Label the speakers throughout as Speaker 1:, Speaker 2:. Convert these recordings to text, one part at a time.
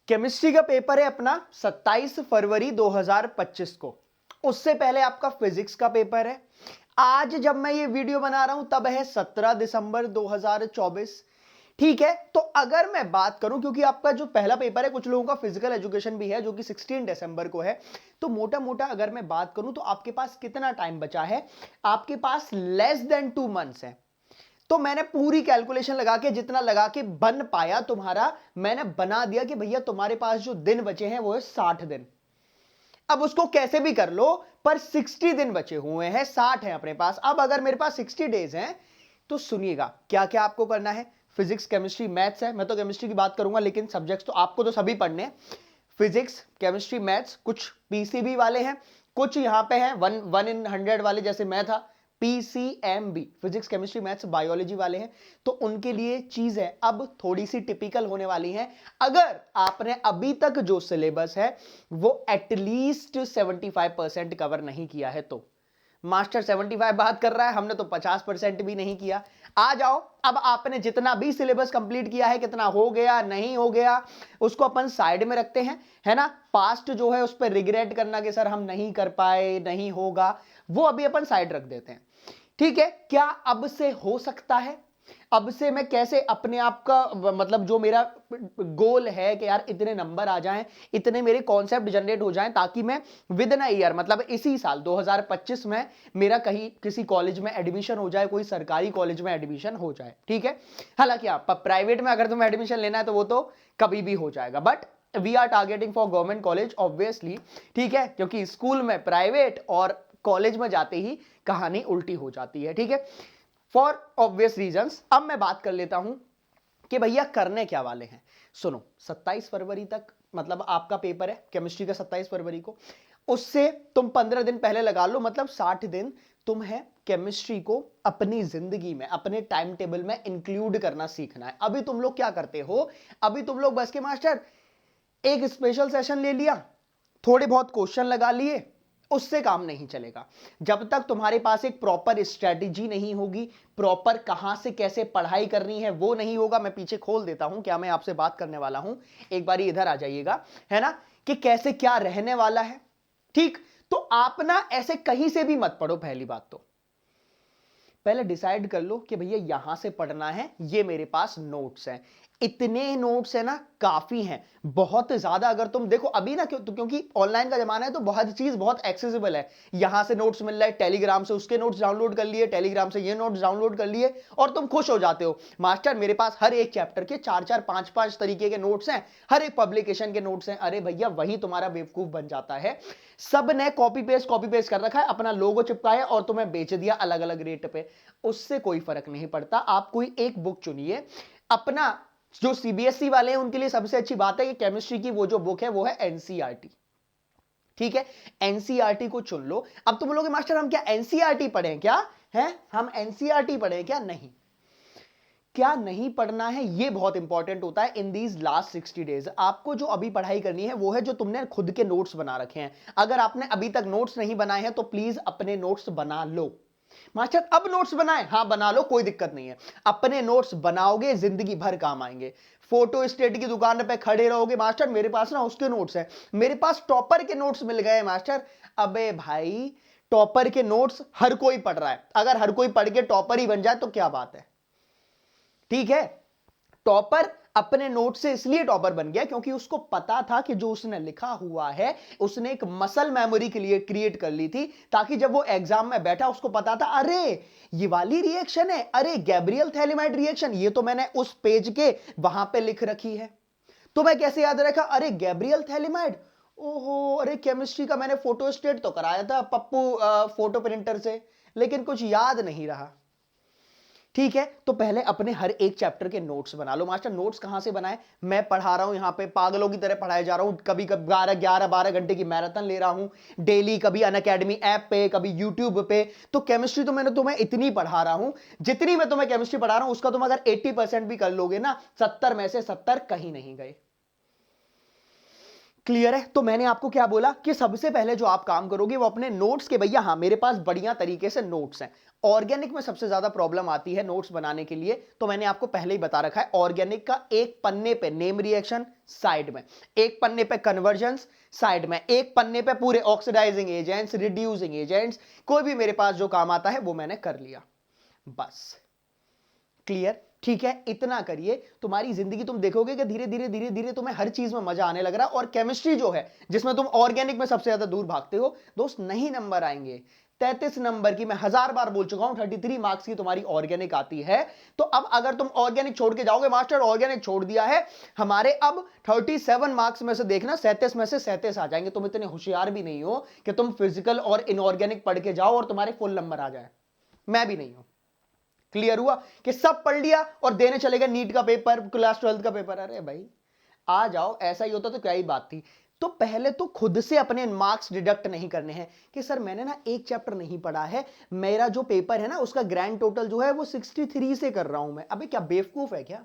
Speaker 1: Chemistry का paper है अपना 27 फरवरी 2025 को। उससे पहले आपका फिजिक्स का पेपर है। आज जब मैं ये वीडियो बना रहा हूं तब है 17 दिसंबर 2024। ठीक है, तो अगर मैं बात करूं, क्योंकि आपका जो पहला पेपर है, कुछ लोगों का फिजिकल एजुकेशन भी है जो कि 16 दिसंबर को है, तो मोटा मोटा अगर मैं बात करूं तो आपके पास कितना टाइम बचा है? आपके पास लेस देन 2 मंथ्स है। तो मैंने पूरी कैलकुलेशन लगा के, जितना लगा के बन पाया तुम्हारा, मैंने बना दिया कि भैया तुम्हारे पास जो दिन बचे हैं वो है 60 दिन। अब उसको कैसे भी कर लो, पर 60 दिन बचे हुए हैं, 60 है अपने पास। अब अगर मेरे पास 60 डेज हैं तो सुनिएगा क्या क्या आपको करना है। फिजिक्स, केमिस्ट्री, मैथ्स है। मैं तो केमिस्ट्री की बात करूंगा, लेकिन सब्जेक्ट्स तो आपको तो सभी पढ़ने हैं। फिजिक्स, केमिस्ट्री, मैथ्स, कुछ पीसीबी वाले हैं, कुछ यहां पे हैं 1 in 100 वाले, जैसे मैं था PCMB, physics, chemistry, maths, biology वाले हैं। तो उनके लिए चीजें अब थोड़ी सी टिपिकल होने वाली हैं। अगर आपने अभी तक जो सिलेबस है वो एटलीस्ट 75% कवर नहीं किया है तो। मास्टर 75 बात कर रहा है, हमने तो 50% भी नहीं किया। आ जाओ, अब आपने जितना भी सिलेबस कंप्लीट किया है, कितना हो गया नहीं हो गया, उसको अपन साइड में रखते हैं, है ना। पास्ट जो है उस पर रिग्रेट करना कि सर हम नहीं कर पाए, नहीं होगा, वो अभी अपन साइड रख देते हैं। ठीक है, क्या अब से हो सकता है? अब से मैं कैसे अपने आप का, मतलब जो मेरा गोल है कि यार इतने नंबर आ जाएं, इतने मेरे कॉन्सेप्ट जनरेट हो जाएं, ताकि मैं विद इन अ ईयर, मतलब इसी साल 2025 में मेरा कहीं किसी कॉलेज में एडमिशन हो जाए, कोई सरकारी कॉलेज में एडमिशन हो जाए। ठीक है, हालांकि आप प्राइवेट में अगर तुम्हें एडमिशन लेना है तो वो तो कभी भी हो जाएगा, but we are targeting for government college obviously. ठीक है, क्योंकि स्कूल में प्राइवेट और कॉलेज में जाते ही कहानी उल्टी हो जाती है। ठीक है, फॉर ऑब्वियस रीजंस। अब मैं बात कर लेता हूं कि भैया करने क्या वाले हैं। सुनो, 27 फरवरी तक मतलब आपका पेपर है केमिस्ट्री का, 27 फरवरी को। उससे तुम 15 दिन पहले लगा लो, मतलब 60 दिन तुम्हें केमिस्ट्री को अपनी जिंदगी में, अपने टाइम टेबल में इंक्लूड करना सीखना है। अभी तुम लोग क्या करते हो? अभी तुम लोग बस के मास्टर एक स्पेशल सेशन ले लिया, थोड़े बहुत क्वेश्चन लगा लिए, उससे काम नहीं चलेगा। जब तक तुम्हारे पास एक प्रॉपर स्ट्रेटेजी नहीं होगी, प्रॉपर कहां से कैसे पढ़ाई करनी है वो नहीं होगा। मैं पीछे खोल देता हूं क्या मैं आपसे बात करने वाला हूं, एक बार इधर आ जाइएगा, है ना, कि कैसे क्या रहने वाला है। ठीक, तो आप ना ऐसे कहीं से भी मत पढ़ो। पहली बात तो पहले डिसाइड कर लो कि भैया यहां से पढ़ना है, ये मेरे पास नोट्स हैं। इतने नोट्स है ना, काफी हैं, बहुत ज्यादा। अगर तुम देखो अभी ना, क्योंकि ऑनलाइन का जमाना है तो बहुत चीज बहुत एक्सेसिबल है। यहां से नोट्स मिल रहा है, टेलीग्राम से उसके नोट्स डाउनलोड कर लिए, टेलीग्राम से ये नोट्स डाउनलोड कर लिए, और तुम खुश हो जाते हो मास्टर मेरे पास हर एक चैप्टर के 4-4 5-5 तरीके के नोट्स हैं, हर एक पब्लिकेशन के नोट्स हैं। अरे भैया वही तुम्हारा बेवकूफ बन जाता है। सब ने कॉपी पेस्ट कर रखा है, अपना लोगो चिपकाया और तुम्हें बेच दिया अलग अलग रेट पे। उससे कोई फर्क नहीं पड़ता। आप कोई एक बुक चुनिए अपना। जो सीबीएसई वाले हैं उनके लिए सबसे अच्छी बात है कि केमिस्ट्री की वो जो बुक है वो है एनसीईआरटी। ठीक है, एनसीईआरटी को चुन लो। अब तुम लोग मास्टर हम क्या एनसीईआरटी पढ़ें क्या? है हम एनसीईआरटी पढ़ें क्या? नहीं, क्या नहीं पढ़ना है ये बहुत इंपॉर्टेंट होता है। इन दीज लास्ट 60 डेज आपको जो अभी पढ़ाई करनी है वो है जो तुमने खुद के नोट्स बना रखे हैं। अगर आपने अभी तक नोट्स नहीं बनाए हैं तो प्लीज अपने नोट्स बना लो। मास्टर अब नोट्स बनाए? हाँ बना लो, कोई दिक्कत नहीं है। अपने नोट्स बनाओगे जिंदगी भर काम आएंगे। फोटो स्टेट की दुकान पे खड़े रहोगे, मास्टर मेरे पास ना उसके नोट्स हैं, मेरे पास टॉपर के नोट्स मिल गए मास्टर। अबे भाई, टॉपर के नोट्स हर कोई पढ़ रहा है, अगर हर कोई पढ़ के टॉपर ही बन जाए तो क्या बात है। ठीक है, टॉपर अपने नोट से इसलिए टॉपर बन गया क्योंकि उसको पता था कि जो उसने लिखा हुआ है उसने एक मसल मेमोरी के लिए क्रिएट कर ली थी, ताकि जब वो एग्जाम में बैठा उसको पता था अरे ये वाली रिएक्शन है, अरे गैब्रियल थैलिमाइड रिएक्शन, ये तो मैंने उस पेज के वहां पे लिख रखी है। तो मैं कैसे याद रखा? अरे गैब्रियल थैलिमाइड, ओहो, अरे केमिस्ट्री का मैंने फोटो स्टेट तो कराया था पप्पू फोटो प्रिंटर से, लेकिन कुछ याद नहीं रहा। ठीक है, तो पहले अपने हर एक चैप्टर के नोट्स बना लो। मास्टर नोट्स कहां से बनाए? मैं पढ़ा रहा हूं यहां पे, पागलों की तरह पढ़ाया जा रहा हूं। कभी कभी 11-12 घंटे की मैराथन ले रहा हूं डेली, कभी अनअकैडमी ऐप पे, कभी यूट्यूब पे। तो केमिस्ट्री तो मैंने तुम्हें इतनी पढ़ा रहा हूं, जितनी मैं तुम्हें केमिस्ट्री पढ़ा रहा हूं उसका तुम अगर 80% भी कर लोगे ना, 70 में से 70 कहीं नहीं गए। क्लियर है? तो मैंने आपको क्या बोला कि सबसे पहले जो आप काम करोगे वो अपने नोट्स के, भैया हाँ मेरे पास बढ़िया तरीके से नोट्स हैं। ऑर्गेनिक में सबसे ज्यादा प्रॉब्लम आती है नोट्स बनाने के लिए, तो मैंने आपको पहले ही बता रखा है ऑर्गेनिक का एक पन्ने पे नेम रिएक्शन साइड में, एक पन्ने पे कन्वर्जेंस साइड में, एक पन्ने पे पूरे ऑक्सीडाइजिंग एजेंट्स, रिड्यूसिंग एजेंट्स, कोई भी मेरे पास जो काम आता है वो मैंने कर लिया। बस क्लियर? ठीक है, इतना करिए, तुम्हारी जिंदगी तुम देखोगे कि धीरे धीरे धीरे धीरे तुम्हें हर चीज में मजा आने लग रहा है। और केमिस्ट्री जो है जिसमें तुम ऑर्गेनिक में सबसे ज्यादा दूर भागते हो दोस्त, नहीं नंबर आएंगे। 33 नंबर की, मैं 1000 बार बोल चुका हूं, 33 मार्क्स की तुम्हारी ऑर्गेनिक आती है। तो अब अगर तुम ऑर्गेनिक छोड़ के जाओगे, मास्टर ऑर्गेनिक छोड़ दिया है, हमारे अब 37 मार्क्स में से देखना 37 में से 37 आ जाएंगे। तुम इतने होशियार भी नहीं हो कि तुम फिजिकल और इनऑर्गेनिक पढ़ के जाओ और तुम्हारे फुल नंबर आ जाए, मैं भी नहीं हूं। क्लियर हुआ कि सब पढ़ लिया और देने चलेगा नीट का पेपर, क्लास 12 का पेपर? अरे भाई आ जाओ, ऐसा ही होता तो क्या ही बात थी। तो पहले तो खुद से अपने मार्क्स डिडक्ट नहीं करने हैं कि सर मैंने ना एक चैप्टर नहीं पढ़ा है, मेरा जो पेपर है ना उसका ग्रैंड टोटल जो है वो 63 से कर रहा हूं मैं। अबे क्या बेवकूफ है क्या?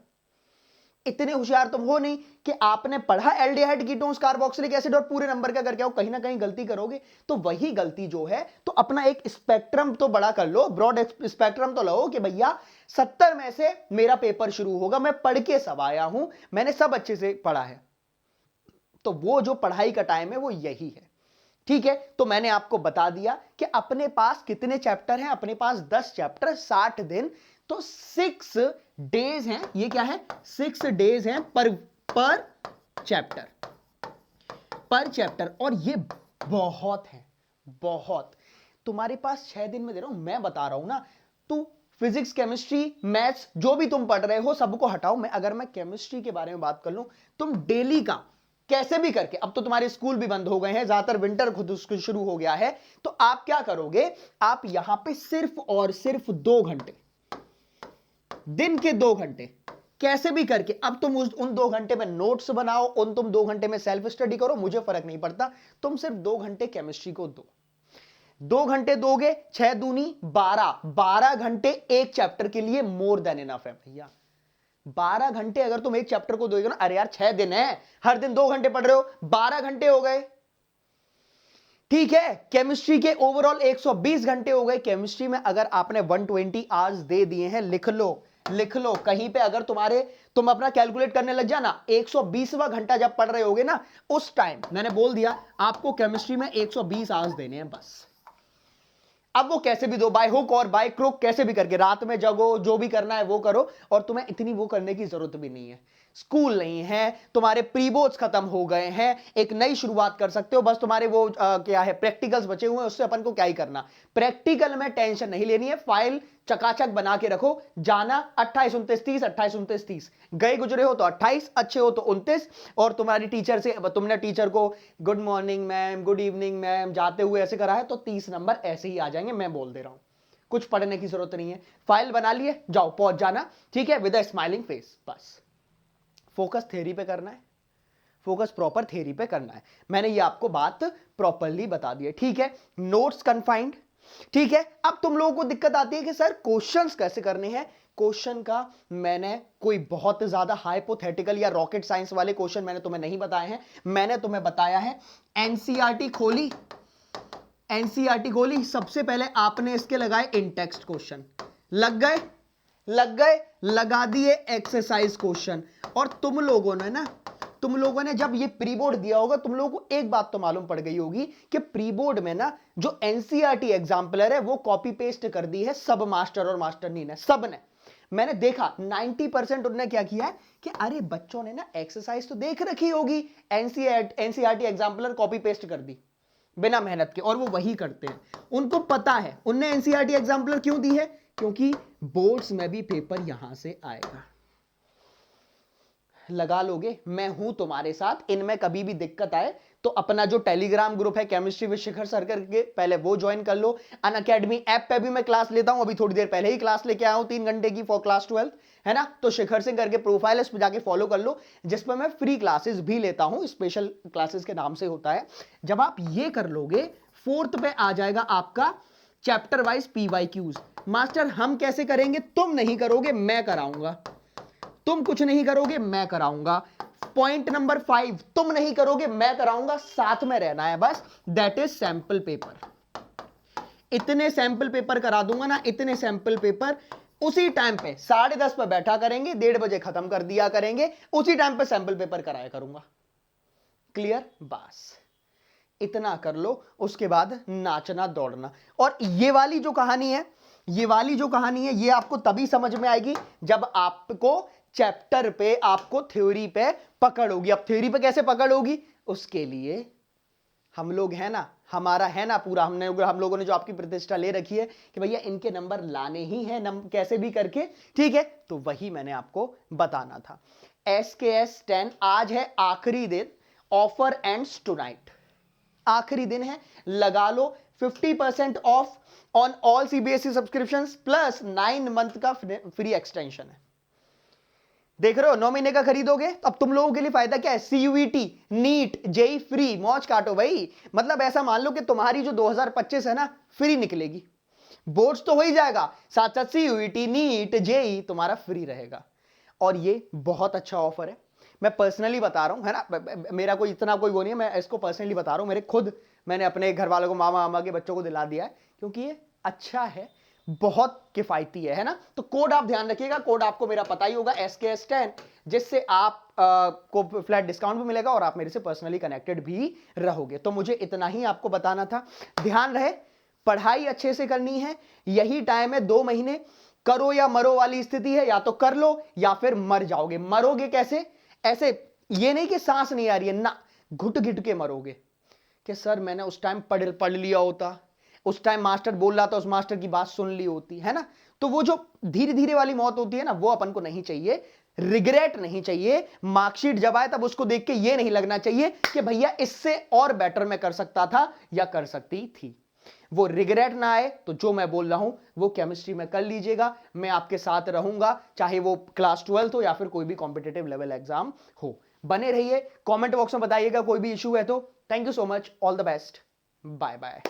Speaker 1: इतने होशियार तुम हो नहीं कि आपने पढ़ा एल्डिहाइड कीटोन्स कार्बोक्सिलिक एसिड और पूरे नंबर का करके आओ। कहीं ना कहीं गलती करोगे तो वही गलती जो है, तो अपना एक स्पेक्ट्रम तो बड़ा कर लो, ब्रॉड स्पेक्ट्रम तो लो कि भैया 70 में से मेरा पेपर शुरू होगा, मैं पढ़ के सब आया हूं, मैंने सब अच्छे से पढ़ा है। तो वो जो पढ़ाई का टाइम है वो यही है। ठीक है, तो मैंने आपको बता दिया कि अपने पास कितने चैप्टर हैं, अपने पास 10 चैप्टर, 60 दिन, तो 6 डेज हैं। ये क्या है? 6 डेज हैं पर चैप्टर। और ये बहुत है, बहुत। तुम्हारे पास 6 दिन में दे रहा हूं, मैं बता रहा हूं ना। तू फिजिक्स, केमिस्ट्री, मैथ्स जो भी तुम पढ़ रहे हो सबको हटाओ। अगर मैं केमिस्ट्री के बारे में बात कर लूं, तुम डेली का कैसे भी करके, अब तो तुम्हारे स्कूल भी बंद हो गए हैं, ज्यादातर विंटर खुद शुरू हो गया है, तो आप क्या करोगे, आप यहां पे सिर्फ और सिर्फ 2 घंटे, दिन के 2 घंटे कैसे भी करके, अब तुम उन 2 घंटे में नोट्स बनाओ, तुम 2 घंटे में सेल्फ स्टडी करो, मुझे फर्क नहीं पड़ता। तुम सिर्फ 2 घंटे केमिस्ट्री को दो। 2 घंटे दोगे, 6 दूनी 12 घंटे एक चैप्टर के लिए मोर देन इनफ है भैया। 12 घंटे अगर तुम एक चैप्टर को दोगे ना, अरे यार 6 दिन है, हर दिन 2 घंटे पढ़ रहे हो, 12 घंटे हो गए। ठीक है, केमिस्ट्री के ओवरऑल 120 घंटे हो गए। केमिस्ट्री में अगर आपने 120 आवर्स दे दिए हैं, लिख लो कहीं पे, अगर तुम अपना कैलकुलेट करने लग जाना, 120वां घंटा जब पढ़ रहे होगे ना, उस टाइम मैंने बोल दिया आपको केमिस्ट्री में 120 आवर्स देने हैं बस। अब वो कैसे भी दो, बाय हुक और बाय क्रुक, कैसे भी करके, रात में जगो, जो भी करना है वो करो। और तुम्हें इतनी वो करने की जरूरत भी नहीं है, स्कूल नहीं है, तुम्हारे प्री बोर्ड्स खत्म हो गए हैं, एक नई शुरुआत कर सकते हो। बस तुम्हारे वो क्या है, प्रैक्टिकल्स बचे हुए हैं, उससे अपन को क्या ही करना। प्रैक्टिकल में टेंशन नहीं लेनी है, फाइल चकाचक बना के रखो, जाना 28 29 30, 28 29 30, गए गुजरे हो तो 28, अच्छे हो तो 29। और तुम्हारी टीचर से, तुमने टीचर को good morning ma'am, good evening ma'am जाते हुए ऐसे करा है, तो 30 नंबर ऐसे ही आ जाएंगे, मैं बोल दे रहा हूं। कुछ पढ़ने की जरूरत नहीं है, फाइल बना लिए, जाओ पहुंच जाना, ठीक है, विद अ स्माइलिंग फेस। बस फोकस थ्योरी पे करना है, फोकस प्रॉपर थ्योरी पे करना है। मैंने ये आपको बात प्रॉपरली बता दी है, ठीक है। नोट्स कन्फाइंड, ठीक है। अब तुम लोगों को दिक्कत आती है कि सर क्वेश्चंस कैसे करने हैं। क्वेश्चन का मैंने कोई बहुत ज्यादा हाइपोथेटिकल या रॉकेट साइंस वाले क्वेश्चन मैंने तुम्हें नहीं बताए हैं। मैंने तुम्हें बताया है एनसीईआरटी खोली, एनसीईआरटी खोली, सबसे पहले आपने इसके लगाए इन टेक्स्ट क्वेश्चन, लग गए, लगा दिए एक्सरसाइज क्वेश्चन। और तुम लोगों ने जब ये प्री बोर्ड दिया होगा, तुम लोगों को एक बात तो मालूम पड़ गई होगी कि प्री बोर्ड में ना जो एनसीईआरटी एग्जाम्पलर है वो कॉपी पेस्ट कर दी है सब मास्टर और मास्टरनी ने, सब ने। मैंने देखा 90% उन्होंने क्या किया है कि अरे बच्चों ने ना एक्सरसाइज तो देख रखी होगी, एनसीईआरटी एग्जाम्पलर कॉपी पेस्ट कर दी बिना मेहनत के, और वो वही करते हैं। उनको पता है उनने एनसीईआरटी एग्जाम्पलर क्यों दी है, क्योंकि बोर्ड्स में भी पेपर यहां से आएगा। लगा लोगे, मैं हूं तुम्हारे साथ, इनमें कभी भी दिक्कत आए तो अपना जो टेलीग्राम ग्रुप है केमिस्ट्री विद शिखर सर करके, पहले वो ज्वाइन कर लो। अनअकैडमी ऐप पे भी मैं क्लास लेता हूं, अभी थोड़ी देर पहले ही क्लास लेके आया हूं 3 घंटे की फॉर क्लास 12, है ना। तो शिखर सिंह करके प्रोफाइल है, उस पर जाके फॉलो कर लो, जिस पर मैं फ्री क्लासेस भी लेता हूं, स्पेशल क्लासेस के नाम से होता है। जब आप ये कर लोगे, 4th पे आ जाएगा आपका चैप्टर वाइज पीवाईक्यूज। मास्टर हम कैसे करेंगे, तुम नहीं करोगे मैं कराऊंगा, तुम कुछ नहीं करोगे मैं कराऊंगा। पॉइंट नंबर 5, तुम नहीं करोगे मैं कराऊंगा, साथ में रहना है बस, दैट इज सैंपल पेपर। इतने सैंपल पेपर करा दूंगा ना, इतने सैंपल पेपर उसी टाइम पे 10:30 पे बैठा करेंगे, 1:30 बजे खत्म कर दिया करेंगे, उसी टाइम पे सैंपल पेपर कराया करूंगा। क्लियर? बस इतना कर लो, उसके बाद नाचना दौड़ना। और ये वाली जो कहानी है, ये वाली जो कहानी है, ये आपको तभी समझ में आएगी जब आपको चैप्टर पे, आपको थ्योरी पे पकड़ होगी। अब थ्योरी पे कैसे पकड़ होगी, उसके लिए हम लोग हैं ना, हमारा है ना पूरा, हम लोगों ने जो आपकी प्रतिष्ठा ले रखी है कि भैया इनके नंबर लाने ही हैं, कैसे भी करके, ठीक है, तो वही मैंने आपको बताना था। SKS 10 आज है आखिरी दिन, ऑफर एंड्स टुनाइट, आखिरी दिन है, लगा लो 50% of on all CBSE subscriptions plus 9 month का फ्री एक्सटेंशन है। देख रहे हो, 9 महीने का खरीदोगे तो अब तुम लोगों के लिए फायदा क्या है, CUET, नीट, जेई फ्री, मौज काटो भाई। मतलब ऐसा मान लो कि तुम्हारी जो 2025 है ना, फ्री निकलेगी। बोर्ड्स तो हो ही जाएगा, साथ साथ CUET, नीट, जेई तुम्हारा फ्री रहेगा। और ये बहुत अच्छा ऑफर है, मैं पर्सनली बता रहा हूं, है ना, मेरा कोई इतना कोई वो नहीं है, मैं इसको पर्सनली बता रहा हूं, मेरे खुद मैंने अपने घर वालों को, मामा मामा के बच्चों को दिला दिया है, क्योंकि ये अच्छा है, बहुत किफायती है ना। तो कोड आप ध्यान रखिएगा, कोड आपको मेरा पता ही होगा, SKS 10, जिससे आप को फ्लैट डिस्काउंट भी मिलेगा और आप मेरे से पर्सनली कनेक्टेड भी रहोगे। तो मुझे इतना ही आपको बताना था। ध्यान रहे, पढ़ाई अच्छे से करनी है, यही टाइम है, 2 महीने, करो या मरो वाली स्थिति है, या तो कर लो या फिर मर जाओगे। मरोगे कैसे, ऐसे ये नहीं कि सांस नहीं आ रही है ना, घुट घुट के मरोगे कि सर मैंने उस टाइम पढ़ लिया होता, उस टाइम मास्टर बोल रहा था, उस मास्टर की बात सुन ली होती, है ना। तो वो जो धीरे धीरे वाली मौत होती है ना, वो अपन को नहीं चाहिए, रिग्रेट नहीं चाहिए। मार्कशीट जब आए तब उसको देख के ये नहीं लगना चाहिए कि भैया इससे और बेटर मैं कर सकता था या कर सकती थी। वो रिग्रेट ना आए, तो जो मैं बोल रहा हूं वो केमिस्ट्री में कर लीजिएगा, मैं आपके साथ रहूंगा, चाहे वो क्लास 12 हो या फिर कोई भी कॉम्पिटिटिव लेवल एग्जाम हो। बने रहिए, कमेंट बॉक्स में बताइएगा कोई भी इशू है तो। Thank you so much, all the best, bye bye.